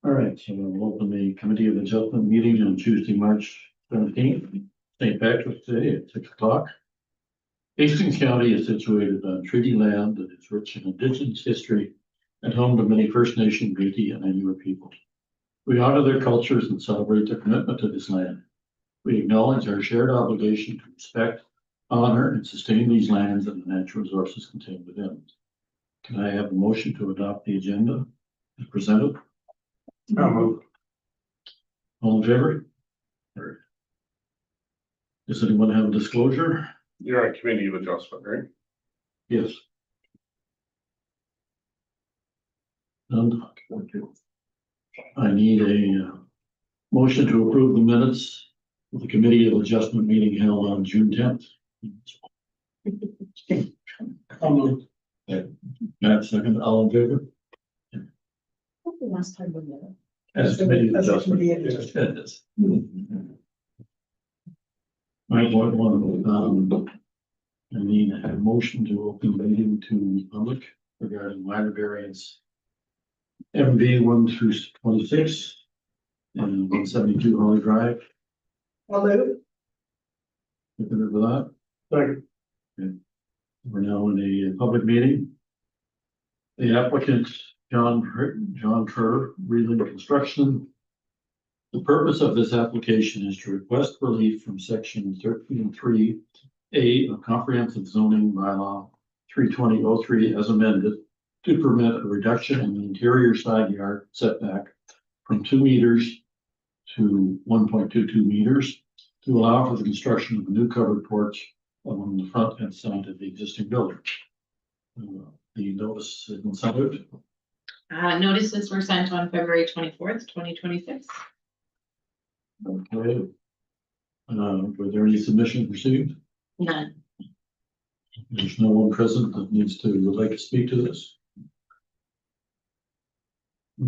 All right, so we'll open the Committee of Adjustment meeting on Tuesday, March 17th, St. Patrick's Day at 6 o'clock. Hastings County is situated on treaty land that is rich in Indigenous history and home to many First Nation, Métis, and Inuit peoples. We honor their cultures and celebrate their commitment to this land. We acknowledge our shared obligation to respect, honor, and sustain these lands and the natural resources contained within. Can I have a motion to adopt the agenda as presented? I'll move. All in favor? Carried. Does anyone have a disclosure? You're on Committee of Adjustment, right? Yes. None. I need a motion to approve the minutes of the Committee of Adjustment meeting held on June 10th. Matt, second, all in favor? The last time we met. As Committee of As a Adjustment. committee of It is. 9.1, I need a motion to open the meeting to the public regarding minor variance MV 1 through 26 and 172 Holly Drive. I'll move. Consider for that. Second. Okay. We're now in a public meeting. The applicant, John Kerr, Reland Construction. The purpose of this application is to request relief from section 13.3A of comprehensive zoning bylaw 32003 as amended to permit a reduction in the interior side yard setback from 2 meters to 1.22 meters to allow for the construction of a new covered porch along the front and side of the existing building. The notice has been sent out. Notices were sent on February 24th, 2026. Okay. Were there any submissions received? None. There's no one present that would like to speak to this.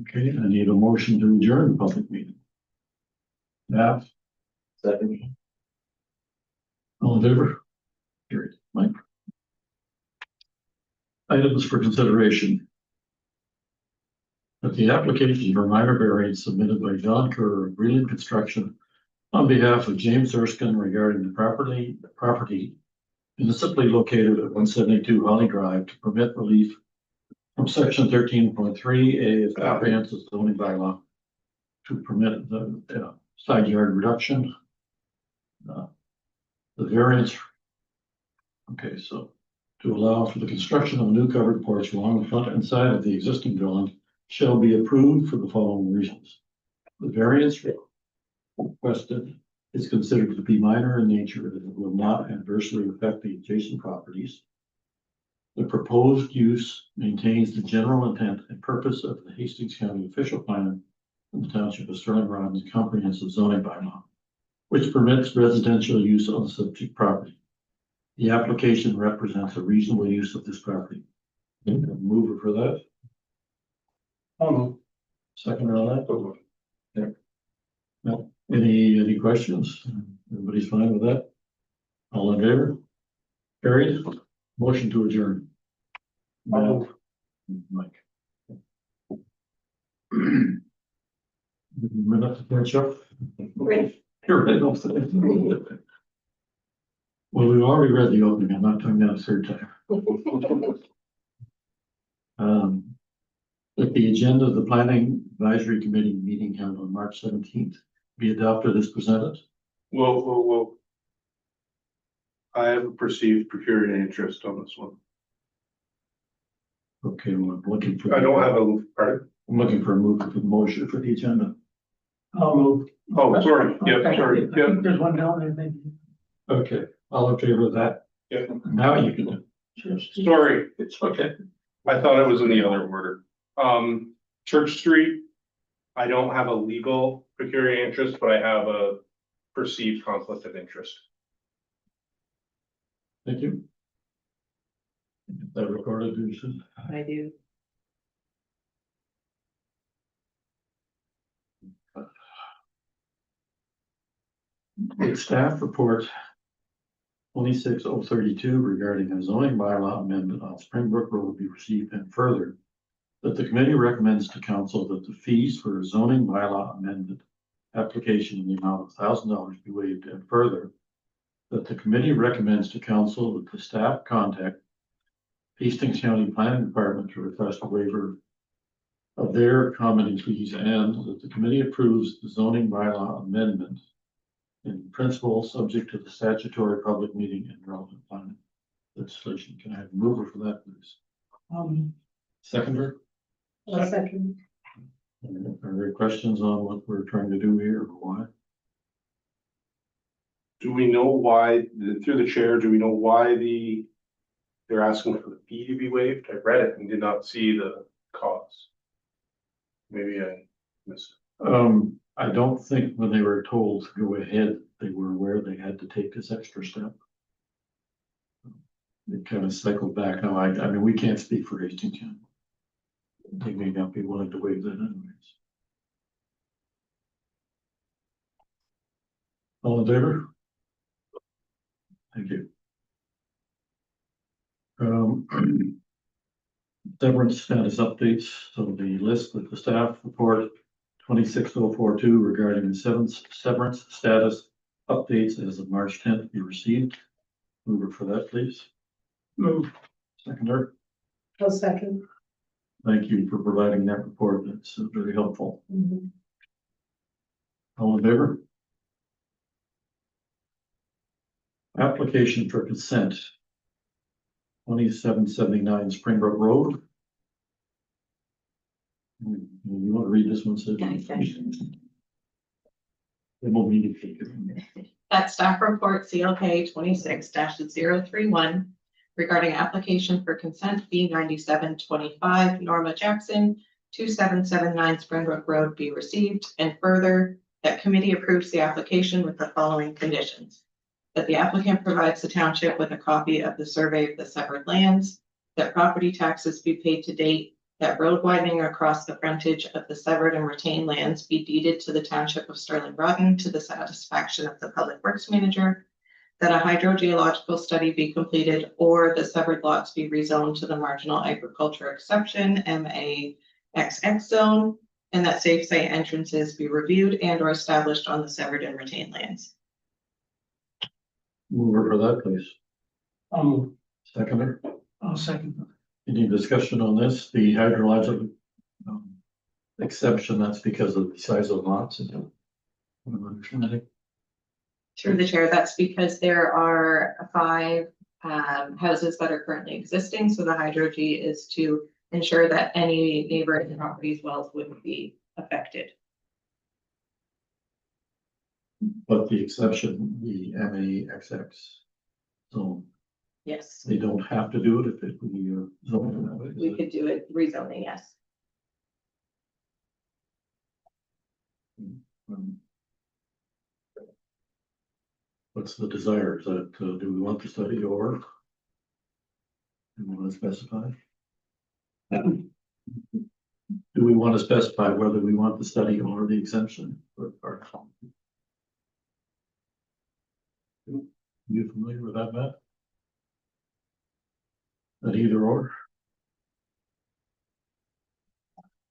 Okay, I need a motion to adjourn the public meeting. Matt? Second. All in favor? Carried. Mike? Items for consideration. That the application for minor variance submitted by John Kerr of Reland Construction on behalf of James Erskine regarding the property municipally located at 172 Holly Drive to permit relief from section 13.3A of comprehensive zoning bylaw to permit the side yard reduction. The variance. Okay, so to allow for the construction of a new covered porch along the front and side of the existing building shall be approved for the following reasons. The variance requested is considered to be minor in nature, that it will not adversely affect the adjacent properties. The proposed use maintains the general intent and purpose of the Hastings County official plan in the township of Sterling Rod's comprehensive zoning bylaw, which permits residential use on the subject property. The application represents a reasonable use of this property. Mover for that. Second on that. Yeah. No. Any questions? Everybody's fine with that? All in favor? Carried. Motion to adjourn. Mike. Minute to finish up. Great. You're right. Well, we've already read the opening. I'm not doing that a third time. That the agenda of the Planning Advisory Committee meeting held on March 17th be adopted as presented. Whoa. I have a perceived procurement interest on this one. Okay, well, I'm looking for. I don't have a, pardon? I'm looking for a move for the motion for the agenda. I'll move. Oh, sorry, yeah, sorry, yeah. There's one down there, maybe. Okay, all in favor of that? Yeah. Now you can do. Sure. Sorry, It's okay. I thought it was in the other order. Church Street, I don't have a legal pecuniary interest, but I have a perceived conflict of interest. Thank you. Is that recorded, Susan? I do. The staff report 26032 regarding a zoning bylaw amendment on Springbrook Road be received and further that the committee recommends to council that the fees for zoning bylaw amendment application in the amount of $1,000 be waived, and further, that the committee recommends to council that the staff contact Hastings County Planning Department to request a waiver of their commenting fees, and that the committee approves the zoning bylaw amendment in principle, subject to the statutory public meeting and relevant planning legislation. Can I have a mover for that, please? Seconder? I'll second. Are there questions on what we're trying to do here or why? Do we know why, through the chair, do we know why they're asking for the fee to be waived? I read it and did not see the cause. Maybe I missed I don't think when they were told to go ahead, they were aware they had to take this extra step. It kind of cycled back. Now, I mean, we can't speak for Hastings County. They may not be willing to waive that anyways. All in favor? Thank you. Severance status updates. So the list with the staff report 26042 regarding the severance status updates as of March 10th be received. Mover for that, please. Move. Seconder. I'll second. Thank you for providing that report. That's very helpful. Mhm. All in favor? Application for consent. 2779 Springbrook Road. You want to read this one, Sid? It will be defeated. That staff report CLK 26-031 regarding application for consent B 9725 Norma Jackson 2779 Springbrook Road be received, and further that committee approves the application with the following conditions. That the applicant provides the township with a copy of the survey of the severed lands, that property taxes be paid to date, that road widening across the frontage of the severed and retained lands be deeded to the township of Sterling Broughton to the satisfaction of the public works manager, that a hydrogeological study be completed or the severed lots be rezoned to the marginal agriculture exception MAXX zone, and that safe site entrances be reviewed and or established on the severed and retained lands. Mover for that, please. Seconder. I'll second. Any discussion on this? The hydrological exception, that's because of the size of lots. Is that what I'm understanding? Through the chair, that's because there are 5 houses that are currently existing. So the hydro-G is to ensure that any neighboring properties' wells wouldn't be affected. But the exception, the MAXX zone, Yes, they don't have to do it if it we zone it that way. we could do it rezoning, yes. Um, What's the desire? Is that, do we want to study or? Do we want to specify? Do we want to specify whether we want the study or the exemption? Or you familiar with that, Matt? That either or?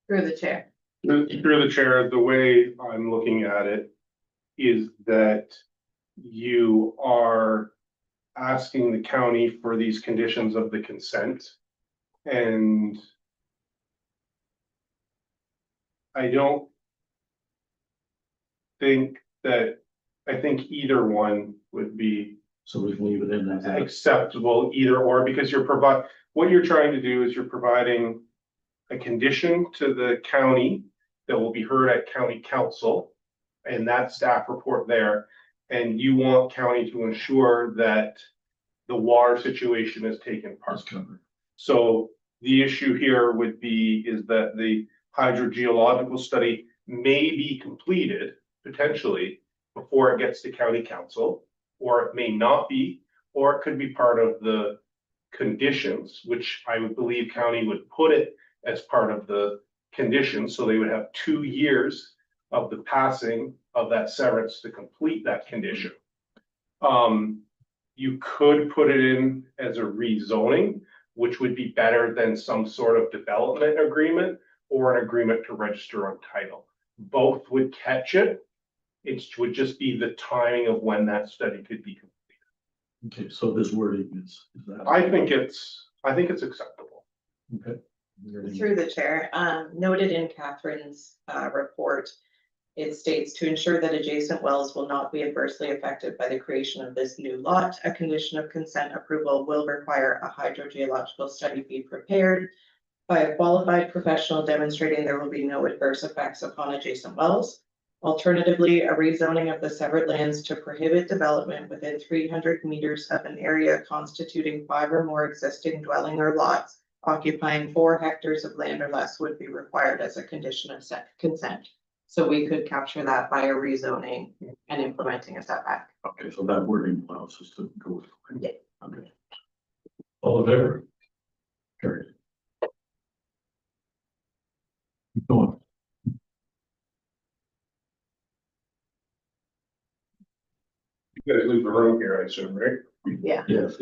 Through the chair. Through the chair, the way I'm looking at it is that you are asking the county for these conditions of the consent. And I don't think that, I think either one would be So we can leave it in as that. acceptable, either or, because what you're trying to do is you're providing a condition to the county that will be heard at county council and that staff report there. And you want county to ensure that the water situation is taken part. That's covered. So the issue here would be is that the hydrogeological study may be completed potentially before it gets to county council, or it may not be, or it could be part of the conditions, which I would believe county would put it as part of the conditions. So they would have 2 years of the passing of that severance to complete that condition. You could put it in as a rezoning, which would be better than some sort of development agreement or an agreement to register on title. Both would catch it. It would just be the timing of when that study could be completed. Okay, so this wording is that? I think it's acceptable. Okay. Through the chair, noted in Catherine's report, it states to ensure that adjacent wells will not be adversely affected by the creation of this new lot. A condition of consent approval will require a hydrogeological study be prepared by a qualified professional demonstrating there will be no adverse effects upon adjacent wells. Alternatively, a rezoning of the severed lands to prohibit development within 300 meters of an area constituting 5 or more existing dwelling or lots occupying 4 hectares of land or less would be required as a condition of consent. So we could capture that by a rezoning and implementing a setback. Okay, so that wording allows us to go. Yeah. Okay. All in favor? Carried. Keep going. You guys leave the room here, I assume, right? Yeah. Yes.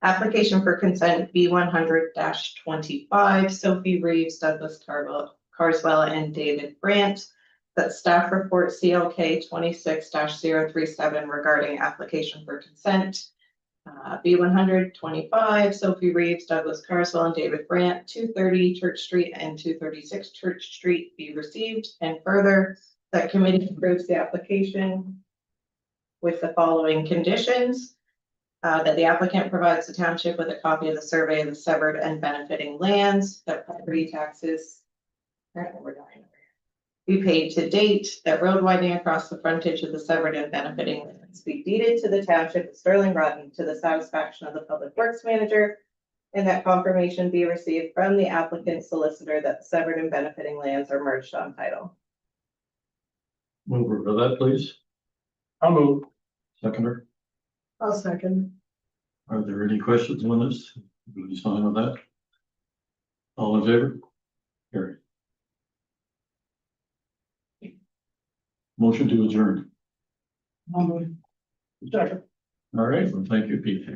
Application for consent B 100-25, Sophie Reeves, Douglas Carswell, and David Brandt. That staff report CLK 26-037 regarding application for consent. B 125, Sophie Reeves, Douglas Carswell, and David Brandt, 230 Church Street and 236 Church Street be received. And further, that committee approves the application with the following conditions. That the applicant provides the township with a copy of the survey of the severed and benefiting lands, that property taxes be paid to date, that road widening across the frontage of the severed and benefiting lands be deeded to the township of Sterling Groton to the satisfaction of the public works manager, and that confirmation be received from the applicant solicitor that the severed and benefiting lands are merged on title. Move over that, please. I'll move. Seconder, I'll second. are there any questions on this? Will you sign on that? All in favor? Carried. Motion to adjourn. I'll move. Second. All right, well, thank you, Pete.